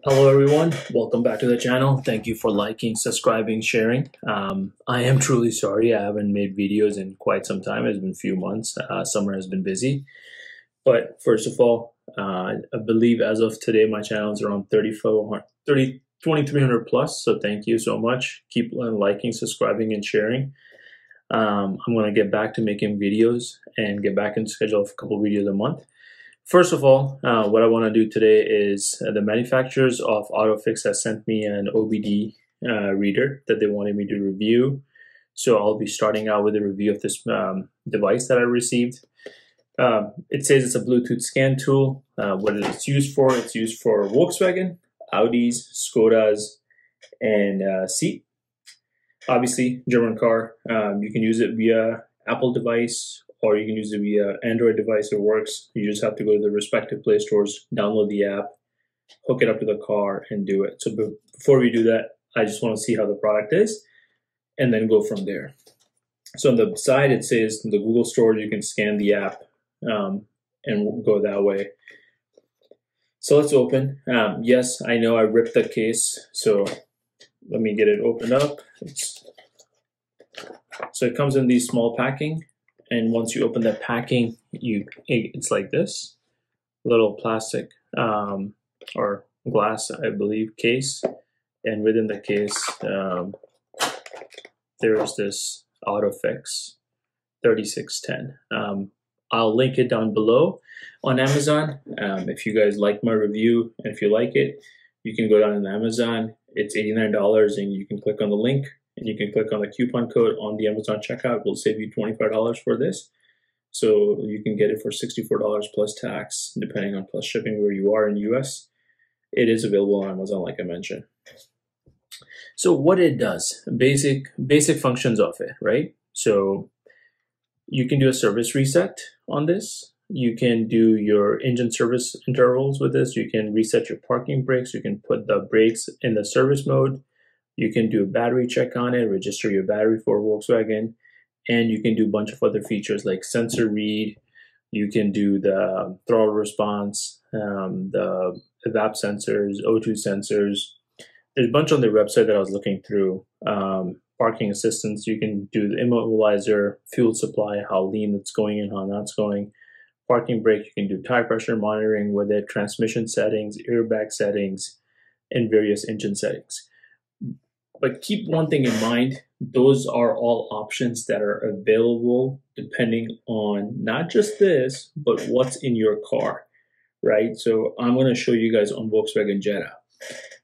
Hello everyone, welcome back to the channel. Thank you for liking, subscribing, sharing. I am truly sorry I haven't made videos in quite some time. It's been a few months. Summer has been busy. But first of all, I believe as of today my channel is around 2,300 plus. So thank you so much. Keep liking, subscribing, and sharing. I'm going to get back to making videos and get back in schedule of a couple videos a month. First of all, what I want to do today is the manufacturers of AutoPHIX has sent me an OBDII reader that they wanted me to review. So I'll be starting out with a review of this device that I received. It says it's a Bluetooth scan tool. What it's used for Volkswagen, Audis, SKODAs, and Seat. Obviously, German car. You can use it via Apple device, or you can use it via Android device. It works. You just have to go to the respective Play stores, download the app, hook it up to the car, and do it. So before we do that, I just want to see how the product is, and then go from there. So on the side, it says the Google Store, you can scan the app and go that way. So let's open. Yes, I know I ripped the case, so let me get it opened up. So it comes in these small packing. And once you open the packing, it's like this little plastic or glass, I believe, case. And within the case, there's this AutoPHIX 3610. I'll link it down below on Amazon. If you guys like my review and if you like it, you can go down on Amazon. It's $89 and you can click on the link. And you can click on the coupon code on the Amazon checkout. It will save you $25 for this. So you can get it for $64 plus tax, depending on plus shipping where you are in the US. It is available on Amazon, like I mentioned. So what it does, basic functions of it, right? So you can do a service reset on this. You can do your engine service intervals with this. You can reset your parking brakes. You can put the brakes in the service mode. You can do a battery check on it, register your battery for Volkswagen, and you can do a bunch of other features like sensor read. You can do the throttle response, the evap sensors, O2 sensors. There's a bunch on their website that I was looking through. Parking assistance, you can do the immobilizer, fuel supply, how lean it's going and how not it's going. Parking brake, you can do tire pressure monitoring with it, transmission settings, airbag settings, and various engine settings. But keep one thing in mind, those are all options that are available depending on not just this, but what's in your car, right? So I'm going to show you guys on Volkswagen Jetta.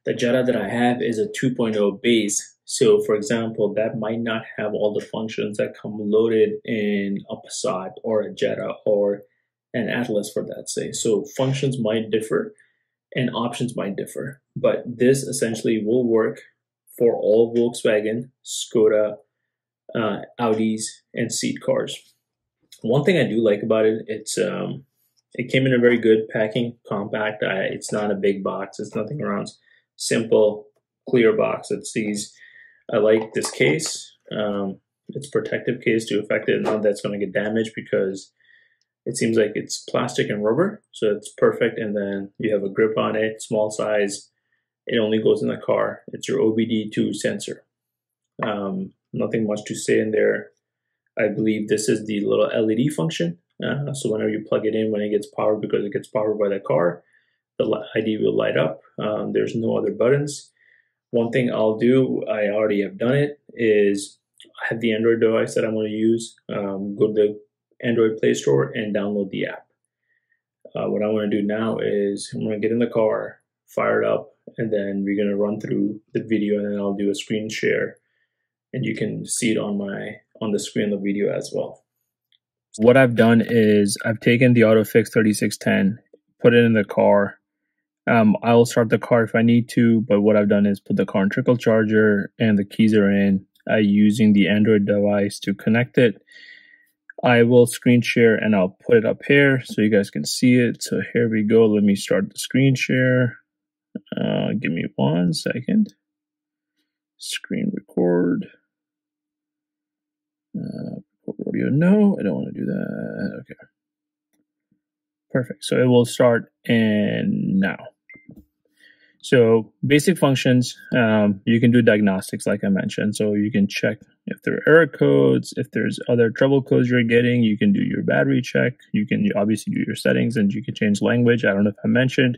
The Jetta that I have is a 2.0 base. So for example, that might not have all the functions that come loaded in a Passat or a Jetta or an Atlas for that say. So functions might differ and options might differ, but this essentially will work for all Volkswagen, SKODA, Audis, and Seat cars. One thing I do like about it, it came in a very good packing, compact. It's not a big box. It's nothing around. Simple, clear box that sees. I like this case. It's protective case to affect it. Not that it's going to get damaged because it seems like it's plastic and rubber, so it's perfect. And then you have a grip on it, small size. It only goes in the car. It's your OBDII sensor. Nothing much to say in there. I believe this is the little LED function. So whenever you plug it in, when it gets powered, because it gets powered by the car, the ID will light up. There's no other buttons. One thing I'll do, I already have done it, is I have the Android device that I'm going to use. Go to the Android Play Store and download the app. What I want to do now is I'm going to get in the car, fire it up, and then we're going to run through the video, and then I'll do a screen share and you can see it on the screen of the video as well. What I've done is I've taken the AutoPHIX 3610, put it in the car. I'll start the car if I need to, but what I've done is put the car in trickle charger and the keys are in. Using the Android device to connect it. I will screen share and I'll put it up here so you guys can see it. So here we go. Let me start the screen share. Give me 1 second. Screen record. Audio. No, I don't want to do that. Okay. Perfect. So it will start in now. So basic functions, you can do diagnostics like I mentioned. So you can check if there are error codes, if there's other trouble codes you're getting, you can do your battery check. You can obviously do your settings, and you can change language. I don't know if I mentioned,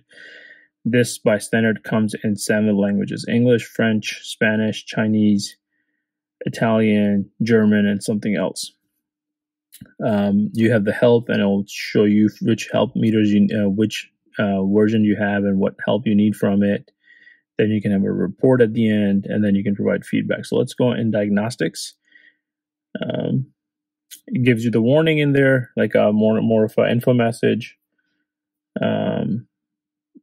this by standard comes in 7 languages: English, French, Spanish, Chinese, Italian, German, and something else. You have the help, and it'll show you which help meters which version you have and what help you need from it. Then you can have a report at the end, and then you can provide feedback. So let's go in diagnostics. It gives you the warning in there, like a more of an info message.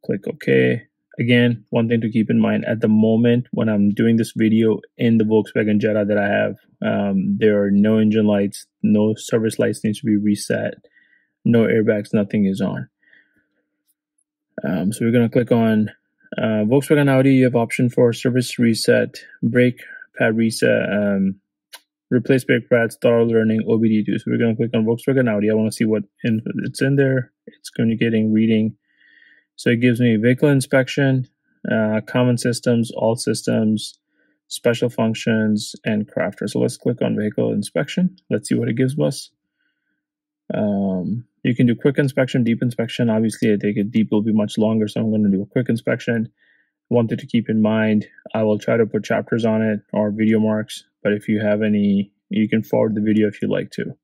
Click OK. Again, one thing to keep in mind, at the moment when I'm doing this video in the Volkswagen Jetta that I have, there are no engine lights, no service lights needs to be reset, no airbags, nothing is on. So we're going to click on Volkswagen Audi. You have option for service reset, brake pad reset, replace brake pads, Throttle Learning, OBDII. So we're going to click on Volkswagen Audi. I want to see what it's in there. It's communicating, reading. So it gives me vehicle inspection, common systems, all systems, special functions, and crafter. So let's click on vehicle inspection. Let's see what it gives us. You can do quick inspection, deep inspection. Obviously, I think a deep will be much longer, so I'm going to do a quick inspection. One thing to keep in mind, I will try to put chapters on it or video marks, but if you have any, you can forward the video if you like to.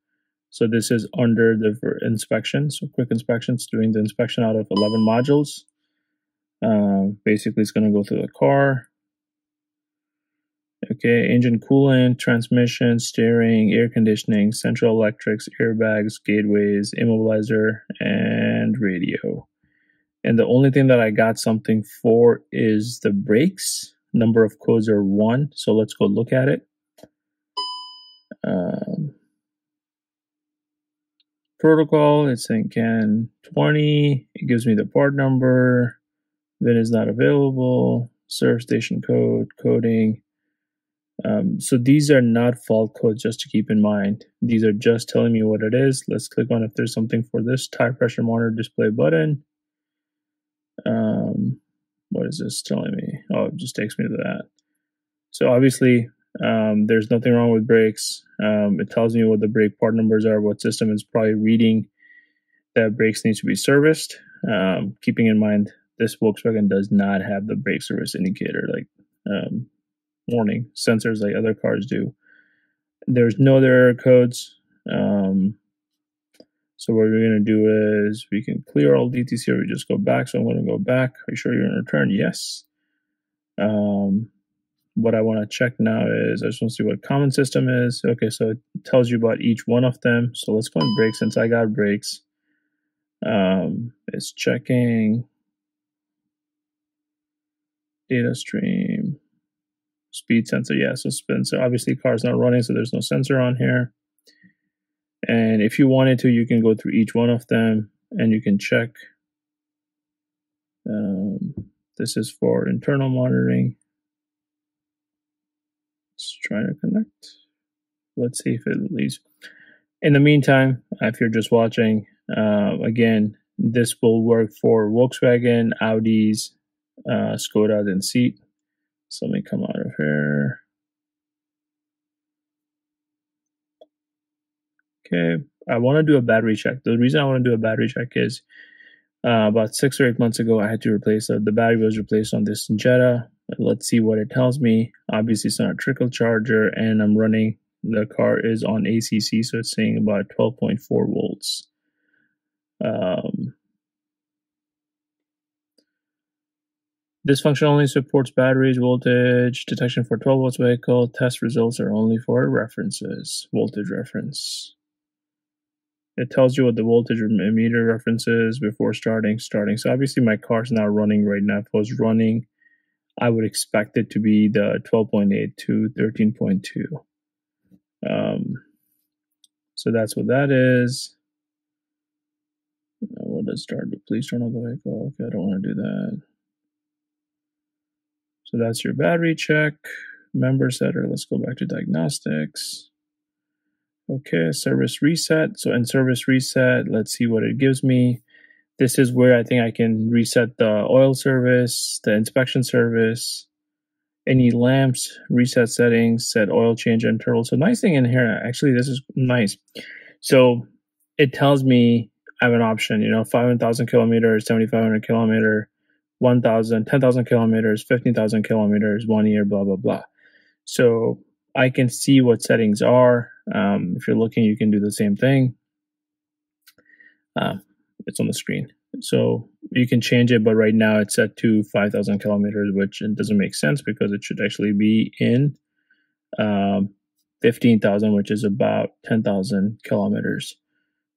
So this is under the inspection. So quick inspections, doing the inspection out of 11 modules. Basically, it's going to go through the car. Okay, engine coolant, transmission, steering, air conditioning, central electrics, airbags, gateways, immobilizer, and radio. And the only thing that I got something for is the brakes. Number of codes are 1. So let's go look at it. Protocol, it's saying CAN 20. It gives me the part number. VIN is not available. Serve station code, coding. So these are not fault codes, just to keep in mind. These are just telling me what it is. Let's click on if there's something for this. Tire pressure monitor display button. What is this telling me? Oh, it just takes me to that. So obviously, there's nothing wrong with brakes. It tells me what the brake part numbers are, what system is probably reading that brakes needs to be serviced. Keeping in mind, this Volkswagen does not have the brake service indicator, like warning sensors like other cars do. There's no other error codes. So what we're going to do is we can clear all DTC, or we just go back. So I'm going to go back. Are you sure you're going to return? Yes. What I want to check now is I just want to see what common system is. Okay, so it tells you about each one of them. So let's go on brakes since I got brakes. It's checking data stream, speed sensor. Yeah, so spin. So obviously car's not running, so there's no sensor on here. And if you wanted to, you can go through each one of them and you can check. This is for internal monitoring. Let's try to connect. Let's see if it leaves. In the meantime, if you're just watching, again, this will work for Volkswagen, Audis, SKODA, and seat. So let me come out of here. Okay, I want to do a battery check. The reason I want to do a battery check is about 6 or 8 months ago, I had to replace the battery was replaced on this Jetta. Let's see what it tells me. Obviously, it's not a trickle charger, and I'm running, the car is on ACC, so it's saying about 12.4 volts. This function only supports batteries, voltage detection for 12 volts vehicle. Test results are only for references, voltage reference. It tells you what the voltage meter reference is before starting. So obviously my car's not running right now. If it was running, I would expect it to be the 12.8 to 13.2. So that's what that is. What does start do? Please turn on the vehicle. Okay, I don't want to do that. So that's your battery check. Member setter. Let's go back to diagnostics. Okay, service reset. So in service reset, let's see what it gives me. This is where I think I can reset the oil service, the inspection service, any lamps, reset settings, set oil change interval. So nice thing in here, actually, this is nice. So it tells me I have an option, 5,000 kilometers, 7,500 kilometer, 1,000, 10,000 kilometers, 15,000 kilometers, 1 year, blah, blah, blah. So I can see what settings are. If you're looking, you can do the same thing. It's on the screen. So you can change it, but right now it's set to 5,000 kilometers, which it doesn't make sense because it should actually be in 15,000, which is about 10,000 kilometers.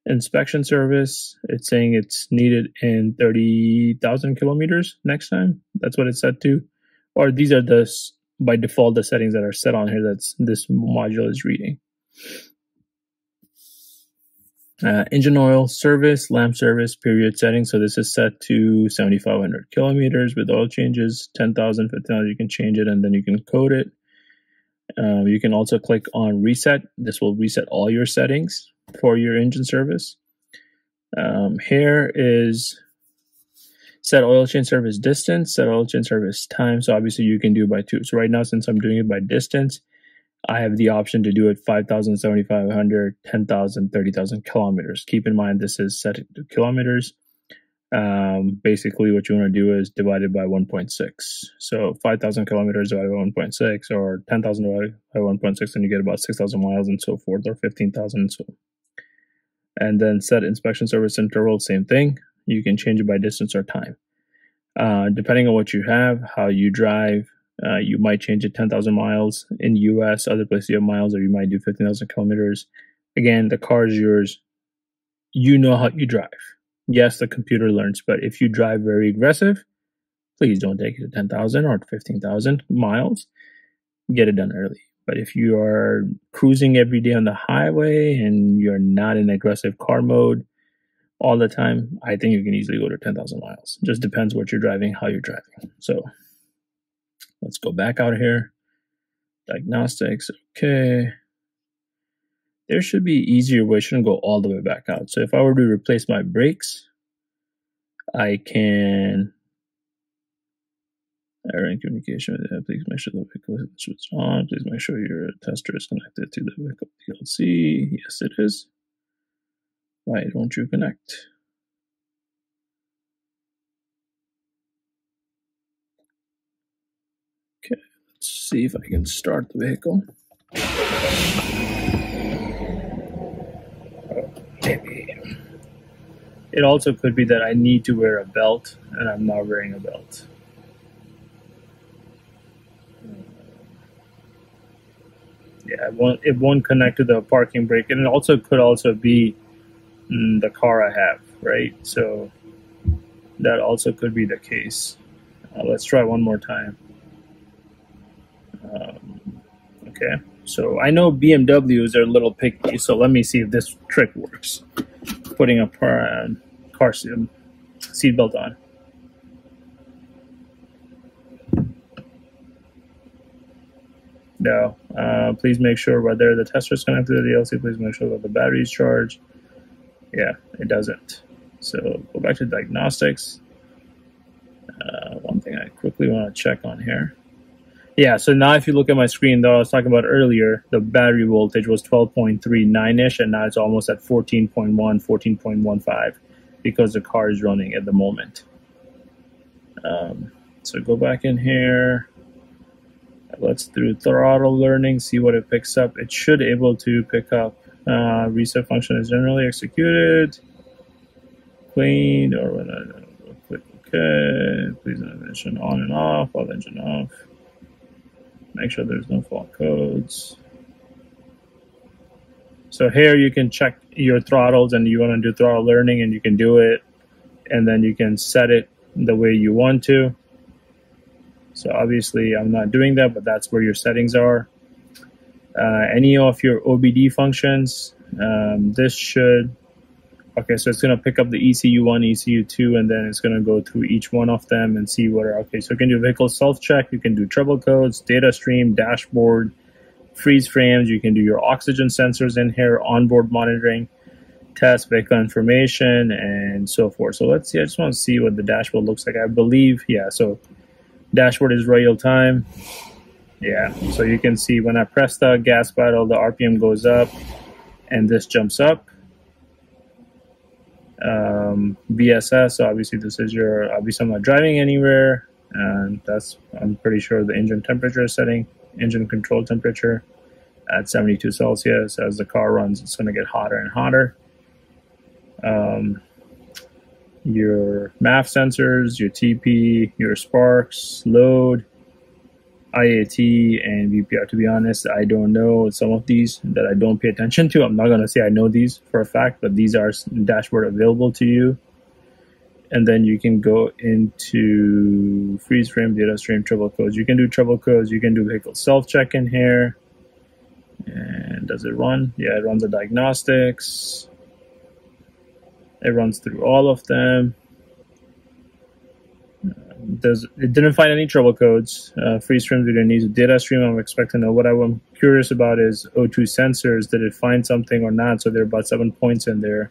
Inspection service, it's saying it's needed in 30,000 kilometers next time. That's what it's set to. Or these are by default, the settings that are set on here that's this module is reading. Engine oil service, lamp service, period settings. So this is set to 7,500 kilometers with oil changes, 10,000, 15,000. You can change it and then you can code it. You can also click on reset. This will reset all your settings for your engine service. Here is set oil change service distance, set oil change service time. So obviously you can do by 2. So right now, since I'm doing it by distance, I have the option to do it 5,000, 7,500, 10,000, 30,000 kilometers. Keep in mind, this is set to kilometers. Basically, what you want to do is divide it by 1.6. So 5,000 kilometers divided by 1.6, or 10,000 divided by 1.6, and you get about 6,000 miles and so forth, or 15,000 and so on. And then set inspection service interval, same thing. You can change it by distance or time. Depending on what you have, how you drive, you might change it 10,000 miles in US, other places you have miles, or you might do 15,000 kilometers. Again, the car is yours. You know how you drive. Yes, the computer learns, but if you drive very aggressive, please don't take it to 10,000 or 15,000 miles. Get it done early. But if you are cruising every day on the highway and you're not in aggressive car mode all the time, I think you can easily go to 10,000 miles. Just depends what you're driving, how you're driving. So let's go back out here. Diagnostics, okay. There should be easier way. It shouldn't go all the way back out. So if I were to replace my brakes, I can error in communication. Please make sure the vehicle is switched on. Please make sure your tester is connected to the vehicle PLC. Yes, it is. Why don't you connect? Okay, let's see if I can start the vehicle. Maybe. It also could be that I need to wear a belt and I'm not wearing a belt. Yeah, it won't connect to the parking brake, and it also could also be the car I have, right? So that also could be the case. Let's try one more time. Okay. So I know BMWs are a little picky, so let me see if this trick works. Putting a car seat belt on. No. Please make sure whether the tester is connected to the DLC. Please make sure that the battery is charged. Yeah, it doesn't. So go back to diagnostics. One thing I quickly want to check on here. Yeah, so now if you look at my screen that I was talking about earlier, the battery voltage was 12.39-ish, and now it's almost at 14.1, 14.15 because the car is running at the moment. So go back in here. Let's do throttle learning, see what it picks up. It should be able to pick up reset function is generally executed, cleaned, or when I click OK. Please engine on and off, while engine off. Make sure there's no fault codes. So here you can check your throttles, and you want to do throttle learning, and you can do it, and then you can set it the way you want to. So obviously I'm not doing that, but that's where your settings are. Any of your OBD functions, this should, okay, so it's going to pick up the ECU1, ECU2, and then it's going to go through each one of them and see what are, okay, so you can do vehicle self-check, you can do trouble codes, data stream, dashboard, freeze frames, you can do your oxygen sensors in here, onboard monitoring. test vehicle information and so forth. So let's see, I just want to see what the dashboard looks like. I believe, yeah, so dashboard is real time. Yeah, so you can see when I press the gas pedal, the RPM goes up and this jumps up. VSS, so obviously this is your, obviously I'm not driving anywhere, and that's, I'm pretty sure the engine temperature setting, engine control temperature at 72 Celsius. As the car runs, it's going to get hotter and hotter. Your MAF sensors, your TP, your sparks, load, IAT, and VPR. To be honest, I don't know some of these that I don't pay attention to. I'm not going to say I know these for a fact, but these are dashboard available to you. And then you can go into freeze frame, data stream, trouble codes. You can do trouble codes. You can do vehicle self-check in here. And does it run? Yeah, it runs the diagnostics. It runs through all of them. It didn't find any trouble codes. Freeze frame video needs a data stream. I'm expecting to know. What I'm curious about is O2 sensors. Did it find something or not? So there are about 7 points in there.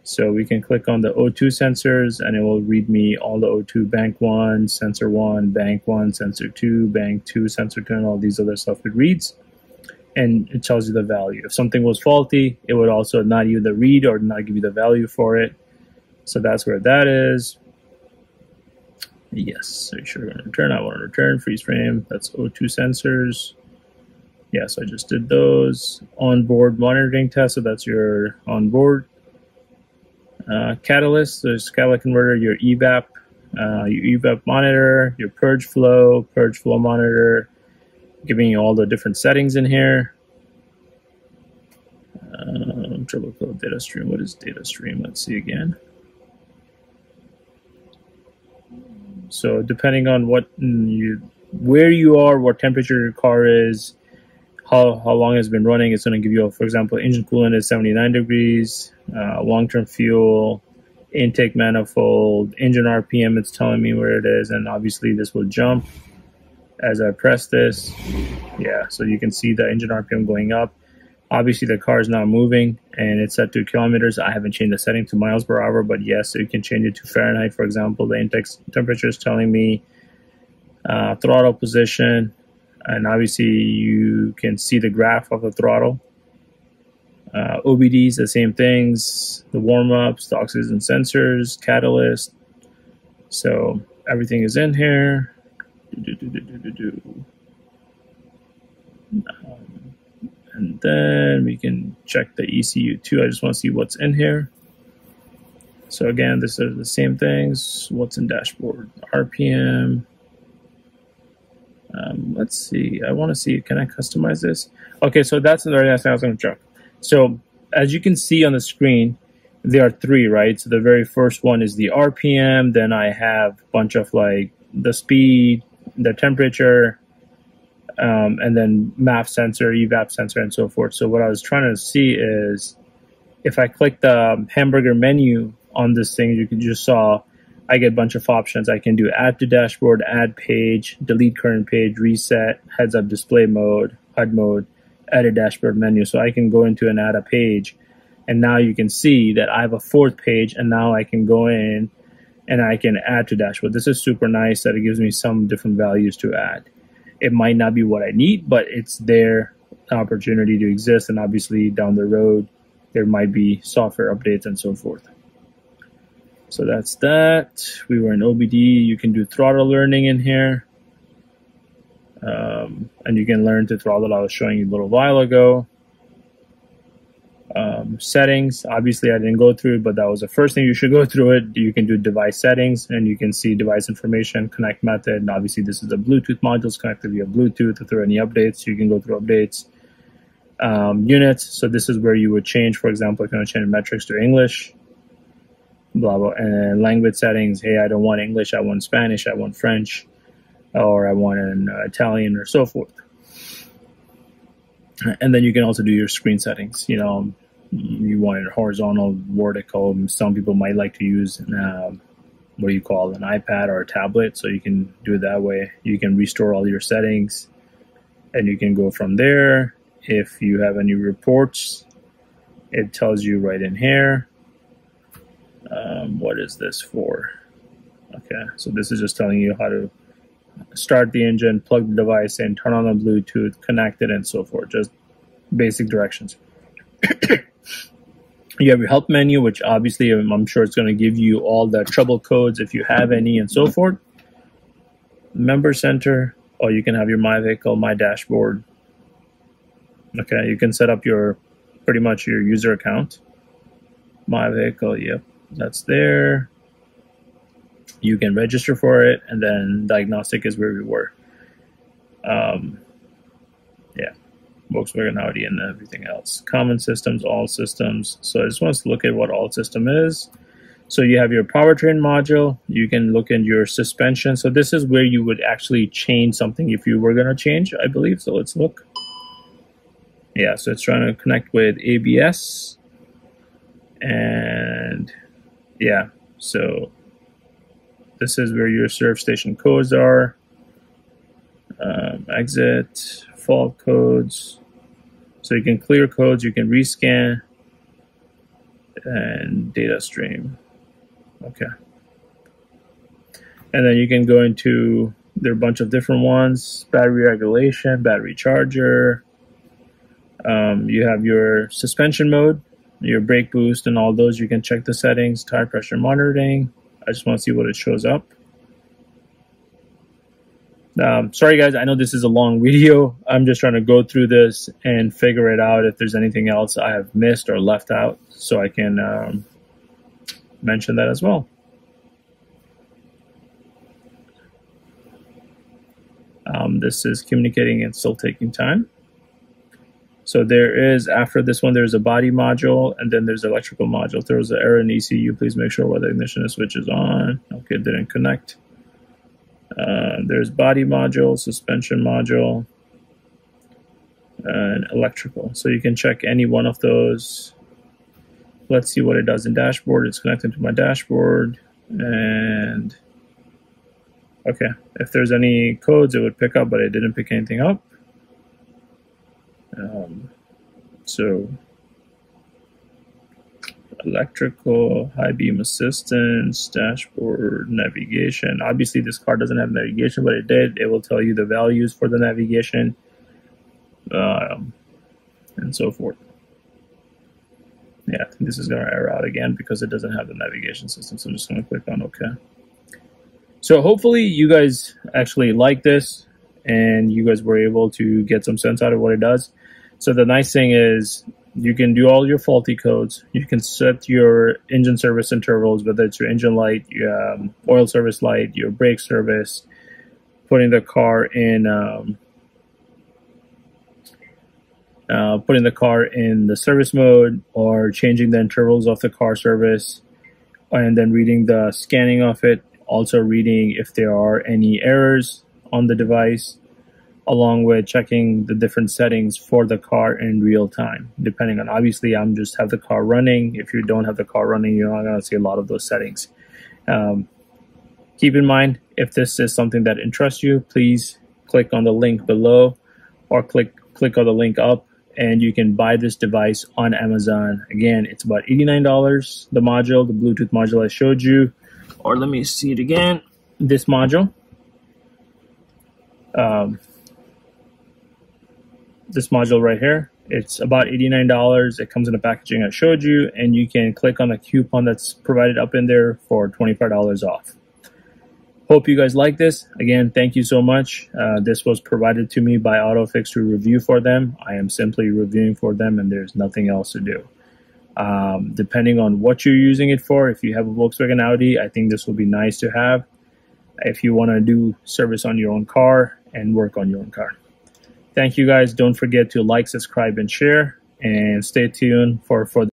So we can click on the O2 sensors and it will read me all the O2 bank 1, sensor 1, bank 1, sensor 2, bank 2, sensor 2, and all these other stuff it reads. And it tells you the value. If something was faulty, it would also not either read or not give you the value for it. So that's where that is. Yes, are you sure you're going to return? I want to return freeze frame. That's O2 sensors. Yes, I just did those. Onboard monitoring test, so that's your onboard. Catalyst, there's catalytic converter, your EVAP monitor, your purge flow monitor, giving you all the different settings in here. Trouble code data stream. What is data stream? Let's see again. So depending on where you are, what temperature your car is, how long it's been running, it's going to give you, for example, engine coolant is 79 degrees, long-term fuel, intake manifold, engine RPM, it's telling me where it is, and obviously this will jump as I press this. Yeah, so you can see the engine RPM going up. Obviously the car is not moving and it's set to kilometers. I haven't changed the setting to miles per hour, but yes, so you can change it to Fahrenheit. For example, the intake temperature is telling me throttle position, and obviously you can see the graph of the throttle. OBDs, the same things, the warm-ups, the oxygen sensors, catalyst. So everything is in here. And then we can check the ECU too. I just want to see what's in here. So again, this is the same things. What's in dashboard? RPM. Let's see. I want to see, can I customize this? Okay, so that's the very next thing I was going to check. So as you can see on the screen, there are three, right? So the very first one is the RPM. Then I have a bunch of like the speed, the temperature, and then MAF sensor, EVAP sensor, and so forth. So what I was trying to see is if I click the hamburger menu on this thing, you just saw, I get a bunch of options. I can do add to dashboard, add page, delete current page, reset, heads up display mode, HUD mode, edit dashboard menu. So I can go into and add a page. And now you can see that I have a fourth page, and now I can go in and I can add to dashboard. This is super nice that it gives me some different values to add. It might not be what I need, but it's there, opportunity to exist. And obviously down the road, there might be software updates and so forth. So that's that. We were in OBDII. You can do throttle learning in here. And you can learn to throttle. I was showing you a little while ago. Settings, obviously I didn't go through it, but that was the first thing you should go through it. You can do device settings, and you can see device information, connect method, and obviously this is the Bluetooth modules connected via Bluetooth. If there are any updates, you can go through updates. Units, so this is where you would change, for example, if you want to change metrics to English, blah, blah, and language settings. Hey, I don't want English, I want Spanish, I want French, or I want an Italian, or so forth. And then you can also do your screen settings. You know, you want it horizontal, vertical. Some people might like to use what do you call an iPad or a tablet, so you can do it that way. You can restore all your settings, and you can go from there. If you have any reports it tells you right in here. What is this for? Okay, so this is just telling you how to start the engine, plug the device in, turn on the Bluetooth, connect it, and so forth. Just basic directions. You have your help menu, which obviously I'm sure it's going to give you all the trouble codes if you have any and so forth. Member center, or you can have your My Vehicle, My Dashboard. Okay, you can set up your pretty much your user account. My Vehicle, yep, that's there. You can register for it, and then diagnostic is where we were. Yeah, Volkswagen, Audi, and everything else. Common systems, all systems. So I just want to look at what all system is. So you have your powertrain module. You can look in your suspension. So this is where you would actually change something if you were going to change, I believe. So let's look. Yeah, so it's trying to connect with ABS. And yeah, so this is where your serve station codes are. Exit, fault codes. So you can clear codes, you can rescan, and data stream. Okay. And then you can go into, there are a bunch of different ones, battery regulation, battery charger. You have your suspension mode, your brake boost, and all those. You can check the settings, tire pressure monitoring. I just want to see what it shows up. Sorry guys, I know this is a long video. I'm just trying to go through this and figure it out if there's anything else I have missed or left out, so I can mention that as well. This is communicating and still taking time. So there is, after this one, there's a body module, and then there's electrical module. If there was an error in ECU, please make sure while the ignition switch is on. Okay, didn't connect. There's body module, suspension module, and electrical. So you can check any one of those. Let's see what it does in dashboard. It's connected to my dashboard. And okay, if there's any codes, it would pick up, but it didn't pick anything up. So electrical, high beam assistance, dashboard, navigation. Obviously this car doesn't have navigation, but it did. It will tell you the values for the navigation, and so forth. Yeah, I think this is going to error out again because it doesn't have the navigation system. So I'm just going to click on OK. So hopefully you guys actually like this and you guys were able to get some sense out of what it does. So the nice thing is you can do all your faulty codes. You can set your engine service intervals, whether it's your engine light, your oil service light, your brake service, putting the car in the service mode, or changing the intervals of the car service, and then reading the scanning of it, also reading if there are any errors on the device, along with checking the different settings for the car in real time. Depending on, obviously I'm just have the car running. If you don't have the car running, you're not going to see a lot of those settings. Keep in mind, if this is something that interests you, please click on the link below, or click on the link up, and you can buy this device on Amazon. Again, it's about $89, the module, the Bluetooth module I showed you. Or let me see it again, this module. This module right here, it's about $89. It comes in the packaging I showed you, and you can click on the coupon that's provided up in there for $25 off. Hope you guys like this. Again, thank you so much. This was provided to me by AutoPHIX to review for them. I am simply reviewing for them, and there's nothing else to do. Depending on what you're using it for, if you have a Volkswagen Audi, I think this will be nice to have if you want to do service on your own car and work on your own car. Thank you guys. Don't forget to like, subscribe, and share, and stay tuned for